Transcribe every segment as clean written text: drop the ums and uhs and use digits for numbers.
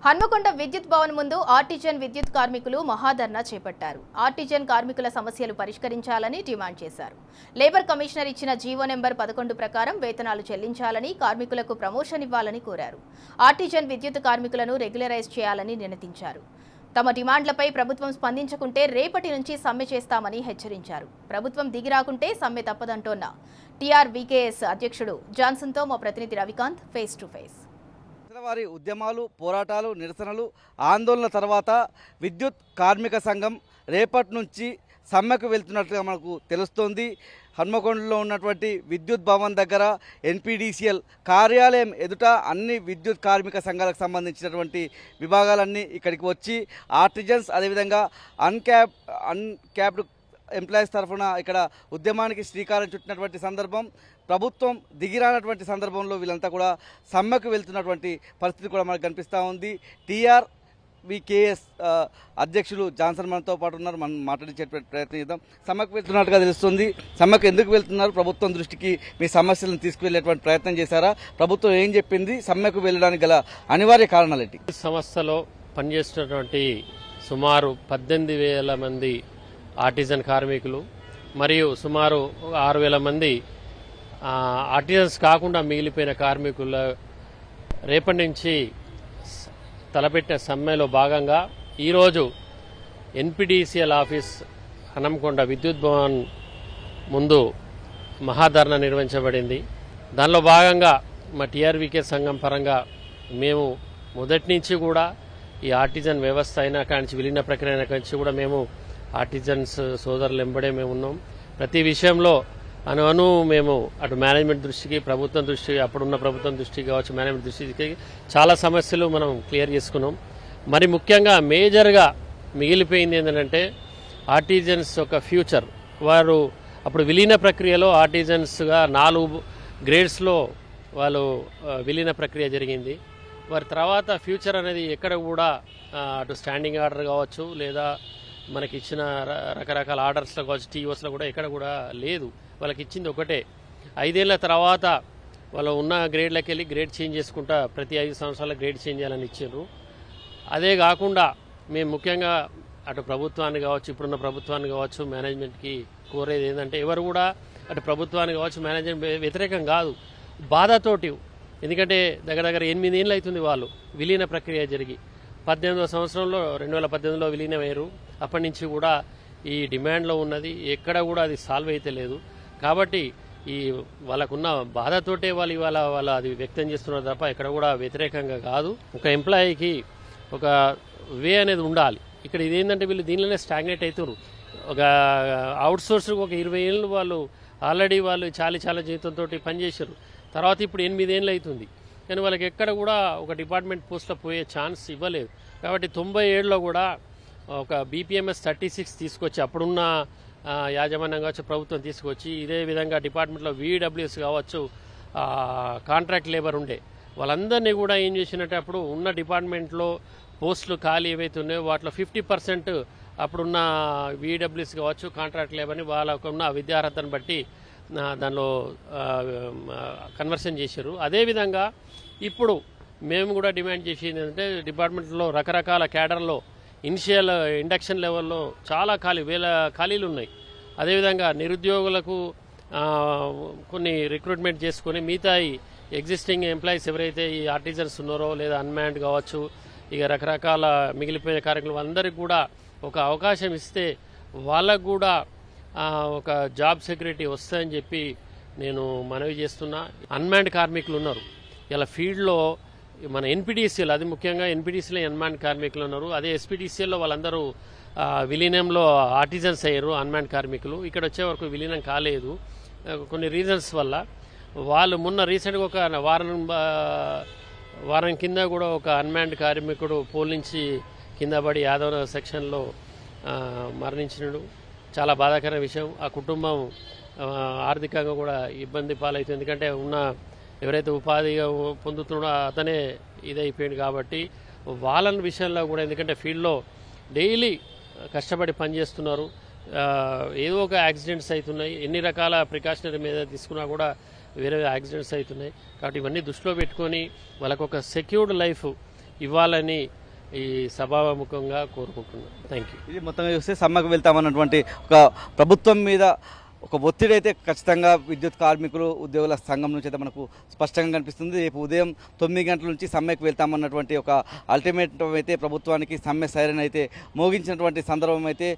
హన్మకొండ విద్యుత్ భవన్ ముందు ఆర్టిజన్ విద్యుత్ కార్మికులు మహాధర్నా చేపట్టారు. ఆర్టిజన్ కార్మికుల సమస్యలు పరిష్కరించాలని డిమాండ్ చేశారు. లేబర్ కమిషనర్ ఇచ్చిన జీవో నెంబర్ 11 ప్రకారం వేతనాలు చెల్లించాలని, కార్మికులకు ప్రమోషన్ ఇవ్వాలని కోరారు. ఆర్టిజన్ విద్యుత్ కార్మికులను రెగ్యులరైజ్ చేయాలని నినదించారు. తమ డిమాండ్లపై ప్రభుత్వం స్పందించకుంటే రేపటి నుంచి సమ్మె చేస్తామని హెచ్చరించారు. ప్రభుత్వం దిగిరాకుంటే సమ్మె తప్పదంటోన్న టీఆర్వీకేఎస్ అధ్యక్షుడు జాన్సన్తో మా ప్రతినిధి రవికాంత్ ఫేస్ టు ఫేస్. వారి ఉద్యమాలు, పోరాటాలు, నిరసనలు, ఆందోళన తర్వాత విద్యుత్ కార్మిక సంఘం రేపటి నుంచి సమ్మెకు వెళ్తున్నట్లుగా మనకు తెలుస్తోంది. హన్మకొండలో ఉన్నటువంటి విద్యుత్ భవన్ దగ్గర ఎన్పీడీసీఎల్ కార్యాలయం ఎదుట అన్ని విద్యుత్ కార్మిక సంఘాలకు సంబంధించినటువంటి విభాగాలన్నీ ఇక్కడికి వచ్చి ఆర్టిజన్స్ అదేవిధంగా అన్క్యాప్డ్ ఎంప్లాయీస్ తరఫున ఇక్కడ ఉద్యమానికి శ్రీకారం చుట్టినటువంటి సందర్భం, ప్రభుత్వం దిగిరానటువంటి సందర్భంలో వీళ్ళంతా కూడా సమ్మెకు వెళ్తున్నటువంటి పరిస్థితి కూడా మనకు కనిపిస్తూ ఉంది. టీఆర్వీకేఎస్ అధ్యక్షులు జాన్సన్ మనతో పాటు ఉన్నారు. మనం మాట్లాడించే ప్రయత్నం చేద్దాం. సమ్మెకు వెళ్తున్నట్టుగా తెలుస్తుంది. సమ్మెకు ఎందుకు వెళ్తున్నారు? ప్రభుత్వం దృష్టికి మీ సమస్యలను తీసుకువెళ్ళేటువంటి ప్రయత్నం చేశారా? ప్రభుత్వం ఏం చెప్పింది? సమ్మెకు వెళ్ళడానికి గల అనివార్య కారణాలు ఏంటి? సంస్థలో పనిచేస్తున్నటువంటి సుమారు 18,000 మంది ఆర్టిజన్ కార్మికులు మరియు సుమారు 6,000 మంది ఆర్టిజన్స్ కాకుండా మిగిలిపోయిన కార్మికుల రేపటి నుంచి తలపెట్టిన సమ్మెలో భాగంగా ఈరోజు ఎన్పీడీసీఎల్ ఆఫీస్ హన్మకొండ విద్యుత్ భవన్ ముందు మహాధర్నా నిర్వహించబడింది. దానిలో భాగంగా మా టీఆర్వీకే సంఘం పరంగా మేము మొదటి నుంచి కూడా ఈ ఆర్టిజన్ వ్యవస్థ అయినా కానీ విలీన ప్రక్రియ అయినా కానీ కూడా మేము ఆర్టిజన్స్ సోదరులు వెంబడే మేము ఉన్నాం. ప్రతి విషయంలో అను మేము అటు మేనేజ్మెంట్ దృష్టికి, ప్రభుత్వం దృష్టికి, అప్పుడున్న ప్రభుత్వం దృష్టికి కావచ్చు, మేనేజ్మెంట్ దృష్టికి చాలా సమస్యలు మనం క్లియర్ చేసుకున్నాం. మరి ముఖ్యంగా మేజర్గా మిగిలిపోయింది ఏంటంటే ఆర్టిజన్స్ ఒక ఫ్యూచర్. వారు అప్పుడు విలీన ప్రక్రియలో ఆర్టిజన్స్గా 4 గ్రేడ్స్లో వాళ్ళు విలీన ప్రక్రియ జరిగింది. వారి తర్వాత ఫ్యూచర్ అనేది ఎక్కడ కూడా అటు స్టాండింగ్ ఆర్డర్ కావచ్చు లేదా మనకి ఇచ్చిన రకరకాల ఆర్డర్స్లో కావచ్చు, టీఓస్లో కూడా ఎక్కడ కూడా లేదు. వాళ్ళకి ఇచ్చింది ఒకటే, 5 ఏళ్ల తర్వాత వాళ్ళు ఉన్న గ్రేడ్లకు వెళ్ళి గ్రేడ్ చేంజ్ చేసుకుంటా ప్రతి 5 సంవత్సరాల గ్రేడ్ చేంజ్ చేయాలని ఇచ్చారు. అదే కాకుండా మేము ముఖ్యంగా అటు ప్రభుత్వాన్ని కావచ్చు, ఇప్పుడున్న ప్రభుత్వాన్ని కావచ్చు, మేనేజ్మెంట్కి కోరేది ఏంటంటే ఎవరు కూడా అటు ప్రభుత్వాన్ని కావచ్చు, మేనేజ్మెంట్ వ్యతిరేకం కాదు, బాధతోటి. ఎందుకంటే దగ్గర 8 ఏళ్ళు అవుతుంది వాళ్ళు విలీన ప్రక్రియ జరిగి. 18వ సంవత్సరంలో 2018లో విలీనమయ్యారు. అప్పటి నుంచి కూడా ఈ డిమాండ్లో ఉన్నది, ఎక్కడ కూడా అది సాల్వ్ అయితే లేదు. కాబట్టి ఈ వాళ్ళకున్న బాధతోటే వాళ్ళు అది వ్యక్తం చేస్తున్నారు తప్ప ఎక్కడ కూడా వ్యతిరేకంగా కాదు. ఒక ఎంప్లాయీకి ఒక వే అనేది ఉండాలి. ఇక్కడ ఇదేంటంటే వీళ్ళు దీనిలోనే స్టాగ్నేట్ అవుతారు. ఒక అవుట్ సోర్స్కి ఒక 20 ఏళ్ళు వాళ్ళు ఆల్రెడీ వాళ్ళు చాలా జీతంతో పనిచేశారు. తర్వాత ఇప్పుడు 8 ఏళ్ళు అవుతుంది, కానీ వాళ్ళకి ఎక్కడ కూడా ఒక డిపార్ట్మెంట్ పోస్ట్లో పోయే ఛాన్స్ ఇవ్వలేదు. కాబట్టి 97లో కూడా ఒక BPMS 36 తీసుకొచ్చి అప్పుడున్న యాజమాన్యం కావచ్చు, ప్రభుత్వం తీసుకొచ్చి ఇదే విధంగా డిపార్ట్మెంట్లో VWS కావచ్చు, కాంట్రాక్ట్ లేబర్ ఉండే వాళ్ళందరినీ కూడా ఏం చేసినట్టే అప్పుడు ఉన్న డిపార్ట్మెంట్లో పోస్టులు ఖాళీ ఏవైతే ఉన్నాయో వాటిలో 50% అప్పుడున్న VWS కావచ్చు, కాంట్రాక్ట్ లేబర్ని వాళ్ళకున్న విద్యార్హతను బట్టి దానిలో కన్వర్షన్ చేశారు. అదేవిధంగా ఇప్పుడు మేము కూడా డిమాండ్ చేసేది ఏంటంటే డిపార్ట్మెంట్లో రకరకాల క్యాడర్లో ఇనిషియల్ ఇండక్షన్ లెవెల్లో చాలా వేల ఖాళీలు ఉన్నాయి. అదేవిధంగా నిరుద్యోగులకు కొన్ని రిక్రూట్మెంట్ చేసుకుని మిగతా ఎగ్జిస్టింగ్ ఎంప్లాయీస్ ఎవరైతే ఈ ఆర్టిజన్స్ ఉన్నారో లేదా అన్మ్యాన్డ్ కావచ్చు, ఇక రకరకాల మిగిలిపోయిన కార్యక్రమాలు అందరికీ కూడా ఒక అవకాశం ఇస్తే వాళ్ళకు కూడా ఒక జాబ్ సెక్యూరిటీ వస్తుందని చెప్పి నేను మనవి చేస్తున్నా. అన్మ్యాన్డ్ కార్మికులు ఉన్నారు ఇలా ఫీల్డ్లో, మన ఎన్పీడీసీఎల్, అది ముఖ్యంగా ఎన్పీడీసీలో అన్మ్యాన్డ్ కార్మికులు ఉన్నారు. అదే ఎస్పీడీసీఎల్లో వాళ్ళందరూ విలీనంలో ఆర్టిజన్స్ అయ్యారు అన్మ్యాన్డ్ కార్మికులు. ఇక్కడ వచ్చే వరకు విలీనం కాలేదు కొన్ని రీజన్స్ వల్ల. వాళ్ళు మొన్న రీసెంట్గా ఒక వారం కింద కూడా ఒక అన్మ్యాన్డ్ కార్మికుడు పోల్ నుంచి కింద పడి యాదవ్ సెక్షన్లో మరణించినాడు. చాలా బాధాకర విషయం. ఆ కుటుంబం ఆర్థికంగా కూడా ఇబ్బంది పాలవుతుంది. ఎందుకంటే ఉన్న ఎవరైతే ఉపాధిగా పొందుతున్నాడో అతనే ఇదైపోయింది. కాబట్టి వాళ్ళ విషయంలో కూడా, ఎందుకంటే ఫీల్డ్లో డైలీ కష్టపడి పనిచేస్తున్నారు, ఏదో ఒక యాక్సిడెంట్స్ అవుతున్నాయి. ఎన్ని రకాల ప్రికాషనరీ మీద తీసుకున్నా కూడా వేరే యాక్సిడెంట్స్ అవుతున్నాయి. కాబట్టి ఇవన్నీ దృష్టిలో పెట్టుకొని వాళ్ళకు ఒక సెక్యూర్డ్ లైఫ్ ఇవ్వాలని ఈ సభాముఖంగా కోరుకుంటున్నాను. Thank you. ఇది మొత్తంగా చూస్తే సమ్మెకు వెళ్తామన్నటువంటి ఒక ప్రభుత్వం మీద ఒక ఒత్తిడి అయితే ఖచ్చితంగా విద్యుత్ కార్మికులు ఉద్యోగుల సంఘం నుంచి అయితే మనకు స్పష్టంగా కనిపిస్తుంది. రేపు ఉదయం 9 గంటల నుంచి సమ్మెకు వెళ్తామన్నటువంటి ఒక అల్టిమేటం అయితే ప్రభుత్వానికి సమ్మె సైరన్ అయితే మోగించినటువంటి సందర్భం అయితే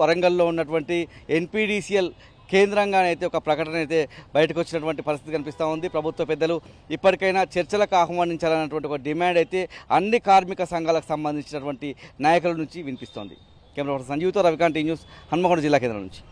వరంగల్లో ఉన్నటువంటి ఎన్పీడీసీఎల్ కేంద్రంగానైతే ఒక ప్రకటన అయితే బయటకు వచ్చినటువంటి పరిస్థితి కనిపిస్తూ ఉంది. ప్రభుత్వ పెద్దలు ఇప్పటికైనా చర్చలకు ఆహ్వానించాలన్నటువంటి ఒక డిమాండ్ అయితే అన్ని కార్మిక సంఘాలకు సంబంధించినటువంటి నాయకుల నుంచి వినిపిస్తోంది. కెమెరా పర్సన్ సంజీవ్తో రవికాంత్ న్యూస్ హన్మకొండ జిల్లా కేంద్రం నుంచి.